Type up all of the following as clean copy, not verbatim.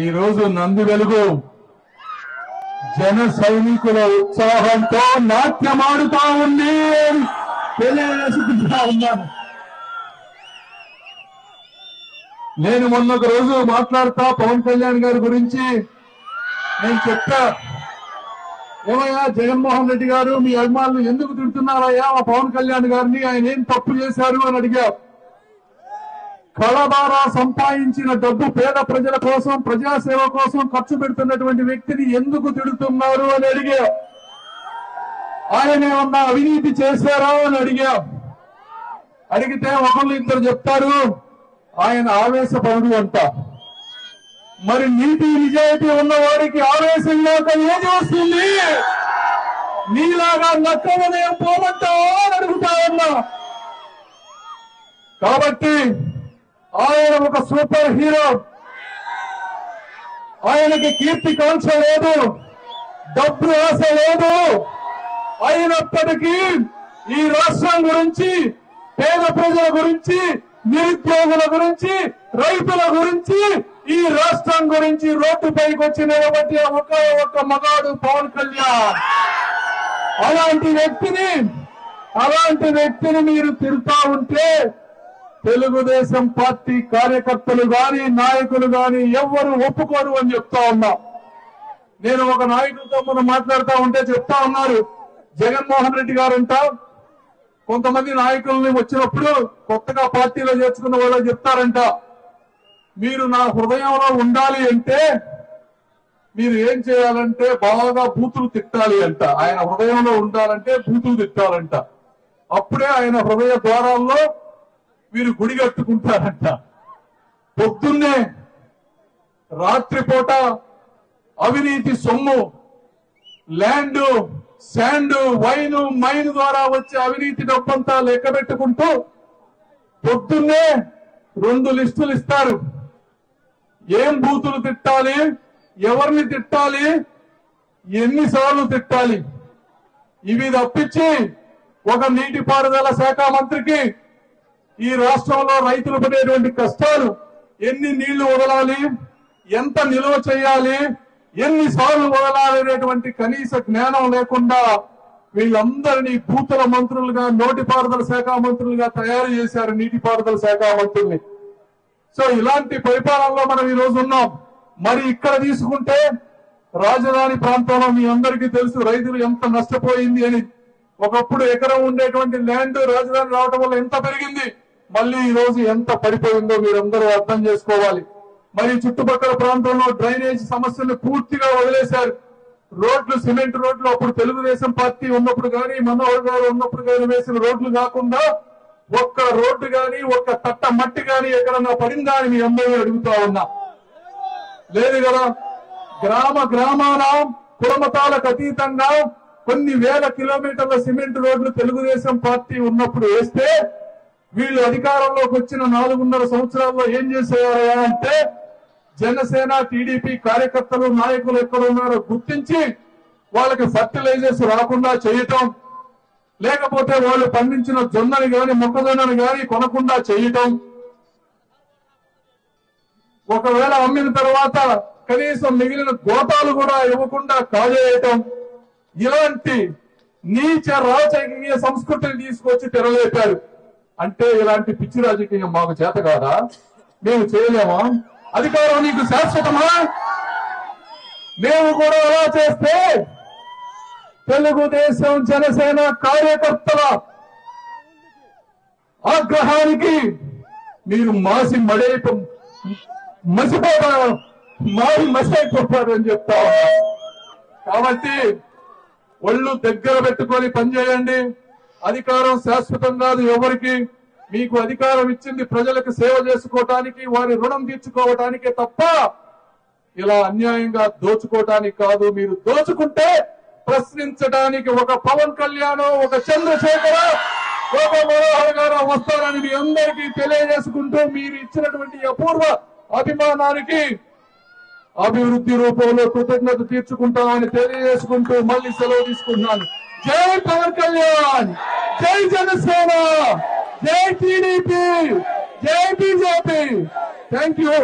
ఈ రోజు నంది వెలుగు జన సైనికుల ఉత్సాహంతో నాట్యమాడుతా ఉంది తెలియజేసుకుంటా ఉన్నాను. నేను మొన్న ఒక రోజు మాట్లాడుతా పవన్ కళ్యాణ్ గారి గురించి నేను చెప్తా, ఏమయ్యా జగన్మోహన్ రెడ్డి గారు మీ అభిమానులు ఎందుకు తిడుతున్నారయ్యా మా పవన్ కళ్యాణ్ గారిని, ఆయన ఏం తప్పు చేశారు అని అడిగా. కళ ద్వారా సంపాదించిన డబ్బు పేద ప్రజల కోసం ప్రజాసేవ కోసం ఖర్చు పెడుతున్నటువంటి వ్యక్తిని ఎందుకు తిడుతున్నారు అని అడిగా. ఆయన ఏమన్నా అవినీతి చేశారా అని అడిగా. అడిగితే ఒకళ్ళు ఇద్దరు చెప్తారు ఆయన ఆవేశపరుడు అంట. మరి నీతి నిజాయితీ ఉన్నవాడికి ఆవేశం లేక ఏది వస్తుంది? నీలాగా నక్కమనే పోమంటావా అని అడుగుతా ఉన్నా. కాబట్టి ఆయన ఒక సూపర్ హీరో. ఆయనకి కీర్తి కాంక్ష లేదు, డబ్బు ఆశ లేదు. అయినప్పటికీ ఈ రాష్ట్రం గురించి, పేద ప్రజల గురించి, నిరుద్యోగుల గురించి, రైతుల గురించి, ఈ రాష్ట్రం గురించి రోడ్డుపైకి వచ్చి నిలబట్టి ఒక్క మగాడు పవన్ కళ్యాణ్. అలాంటి వ్యక్తిని మీరు తిరుగుతా ఉంటే తెలుగుదేశం పార్టీ కార్యకర్తలు గాని నాయకులు గాని ఎవ్వరు ఒప్పుకోరు అని చెప్తా ఉన్నా. నేను ఒక నాయకులతో మనం మాట్లాడుతూ ఉంటే చెప్తా ఉన్నారు, జగన్మోహన్ రెడ్డి గారంట కొంతమంది నాయకుల్ని వచ్చినప్పుడు కొత్తగా పార్టీలో చేర్చుకున్న వాళ్ళు చెప్తారంట, మీరు నా హృదయంలో ఉండాలి అంటే మీరు ఏం చేయాలంటే బాగా బూతులు తిట్టాలి అంట. ఆయన హృదయంలో ఉండాలంటే బూతులు తిట్టాలంట. అప్పుడే ఆయన హృదయ ద్వారాల్లో మీరు గుడి కట్టుకుంటారంట. పొద్దున్నే రాత్రిపూట అవినీతి సొమ్ము, ల్యాండ్, శాండ్, వైన్, మైన్ ద్వారా వచ్చే అవినీతి డబ్బంతా లెక్క పెట్టుకుంటూ పొద్దున్నే 2 లిస్టులు ఇస్తారు. ఏం బూతులు తిట్టాలి, ఎవరిని తిట్టాలి, ఎన్నిసార్లు తిట్టాలి. ఇవి తప్పించి ఒక నీటిపారుదల శాఖ మంత్రికి ఈ రాష్ట్రంలో రైతులు పడేటువంటి కష్టాలు, ఎన్ని నీళ్లు వదలాలి, ఎంత నిల్వ చేయాలి, ఎన్నిసార్లు వదలాలి అనేటువంటి కనీస జ్ఞానం లేకుండా వీళ్ళందరినీ భూతుల మంత్రులుగా, నోటిపారుదల శాఖ మంత్రులుగా తయారు చేశారు, నీటిపారుదల శాఖ మంత్రుల్ని. సో ఇలాంటి పరిపాలనలో మనం ఈ రోజు ఉన్నాం. మరి ఇక్కడ తీసుకుంటే రాజధాని ప్రాంతంలో మీ అందరికీ తెలుసు రైతులు ఎంత నష్టపోయింది అని. ఒకప్పుడు ఎకరం ఉండేటువంటి ల్యాండ్ రాజధాని రావడం వల్ల ఎంత పెరిగింది, మళ్ళీ ఈ రోజు ఎంత పడిపోయిందో మీరందరూ అర్థం చేసుకోవాలి. మరి చుట్టుపక్కల ప్రాంతంలో డ్రైనేజ్ సమస్యను పూర్తిగా వదిలేశారు. రోడ్లు, సిమెంట్ రోడ్లు అప్పుడు తెలుగుదేశం పార్టీ ఉన్నప్పుడు కానీ, మనోహర్ గారు ఉన్నప్పుడు కానీ వేసిన రోడ్లు కాకుండా ఒక్క రోడ్డు గాని, ఒక్క తట్ట మట్టి గాని ఎక్కడన్నా పడిందా అని మీ అందరూ అడుగుతా ఉన్నా. లేదు కదా. గ్రామాన కులమతాలకు అతీతంగా కొన్ని వేల కిలోమీటర్ల సిమెంట్ రోడ్లు తెలుగుదేశం పార్టీ ఉన్నప్పుడు వేస్తే వీళ్ళు అధికారంలోకి వచ్చిన 4.5 సంవత్సరాల్లో ఏం చేసేవారు అంటే జనసేన, టీడీపీ కార్యకర్తలు, నాయకులు ఎక్కడ ఉన్నారో గుర్తించి వాళ్ళకి ఫర్టిలైజర్స్ రాకుండా చేయటం, లేకపోతే వాళ్ళు పండించిన జొన్నని గాని మొక్కజొన్నని గాని కొనకుండా చేయటం, ఒకవేళ అమ్మిన తర్వాత కనీసం మిగిలిన గోతాలు కూడా ఇవ్వకుండా కాజేయటం, ఇలాంటి నీచ రాజకీయ సంస్కృతిని తీసుకొచ్చి తెరలేపారు. అంటే ఇలాంటి పిచ్చి రాజకీయం మాకు చేత కాదా? మేము చేయలేమా? అధికారం నీకు శాశ్వతమా? మేము కూడా అలా చేస్తే తెలుగుదేశం, జనసేన కార్యకర్తల ఆగ్రహానికి మీరు మసిపోతారు అని చెప్తా ఉన్నా. కాబట్టి ఒళ్ళు దగ్గర పెట్టుకొని పనిచేయండి. అధికారం శాశ్వతం కాదు ఎవరికి. మీకు అధికారం ఇచ్చింది ప్రజలకు సేవ చేసుకోవటానికి, వారి రుణం తీర్చుకోవటానికే తప్ప ఇలా అన్యాయంగా దోచుకోవటానికి కాదు. మీరు దోచుకుంటే ప్రశ్నించడానికి ఒక పవన్ కళ్యాణ్, ఒక చంద్రశేఖర, ఒక మనోహర్ గారు వస్తారని మీ అందరికీ తెలియజేసుకుంటూ మీరు ఇచ్చినటువంటి అపూర్వ అభిమానానికి అభివృద్ధి రూపంలో కృతజ్ఞత తీర్చుకుంటామని తెలియజేసుకుంటూ మళ్ళీ సెలవు తీసుకుంటున్నాను. జై పవన్ కళ్యాణ్, జై జనసేన, జై టీడీపీ, జై బీజేపీ. Thank you.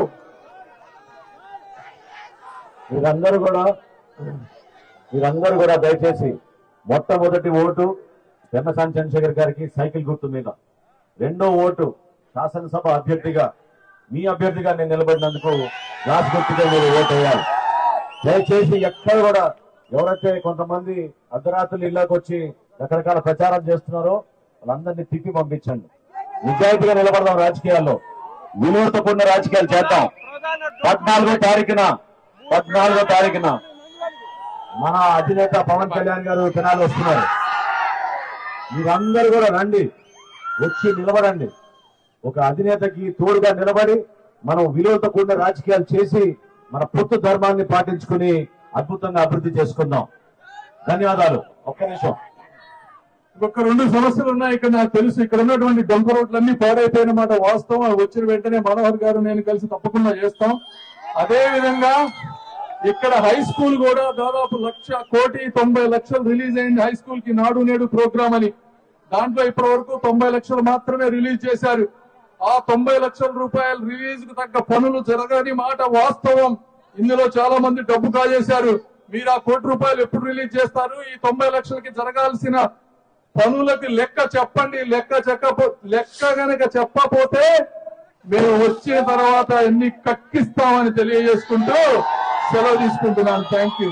మీరందరూ కూడా దయచేసి మొట్టమొదటి ఓటు పెమ్మసాని చంద్రశేఖర్ గారికి సైకిల్ గుర్తు మీద, రెండో ఓటు శాసనసభ అభ్యర్థిగా మీ అభ్యర్థిగా నేను నిలబడినందుకు గ్లాస్ గుర్తుగా మీరు ఓటు వేయాలి. దయచేసి ఎక్కడ కూడా ఎవరైతే కొంతమంది అర్ధరాత్రులు ఇళ్ళకి వచ్చి రకరకాల ప్రచారం చేస్తున్నారో వాళ్ళందరినీ తిప్పి పంపించండి. నిజాయితీగా నిలబడదాం, రాజకీయాల్లో విలువతో కూడిన రాజకీయాలు చేద్దాం. 14వ తారీఖున మన అధినేత పవన్ కళ్యాణ్ గారు తెనాలి వస్తున్నారు. మీరందరూ కూడా రండి, వచ్చి నిలబడండి. ఒక అధినేతకి తోడుగా నిలబడి మనం విలువతో కూడిన రాజకీయాలు చేసి మన పొత్తు ధర్మాన్ని పాటించుకుని అద్భుతంగా అభివృద్ధి చేసుకుందాం. ధన్యవాదాలు. ఒక్క నిమిషం. ఒక 2 సమస్యలు ఉన్నాయి ఇక్కడ. నాకు తెలుసు ఇక్కడ ఉన్నటువంటి డొంక రోడ్లన్నీ పాడైపోయిన మాట వాస్తవం. వచ్చిన వెంటనే మనోహర్ గారు నేను కలిసి తప్పకుండా చేస్తాం. అదే విధంగా ఇక్కడ హై స్కూల్ కూడా దాదాపు 1,90,00,000 రిలీజ్ అయింది. హై స్కూల్ కి నాడు నేడు ప్రోగ్రామ్ అని. దాంట్లో ఇప్పటి వరకు 90 లక్షలు మాత్రమే రిలీజ్ చేశారు. ఆ 90 లక్షల రూపాయల రిలీజ్ కు తగ్గ పనులు జరగని మాట వాస్తవం. ఇందులో చాలా మంది డబ్బు కాజేశారు. మీరు ఆ ₹1,00,00,000 ఎప్పుడు రిలీజ్ చేస్తారు? ఈ 90 లక్షలకి జరగాల్సిన పనులకి లెక్క చెప్పండి. లెక్క గనక చెప్పపోతే మేము వచ్చిన తర్వాత ఎన్ని కక్కిస్తామని తెలియజేసుకుంటూ సెలవు తీసుకుంటున్నాను. Thank you.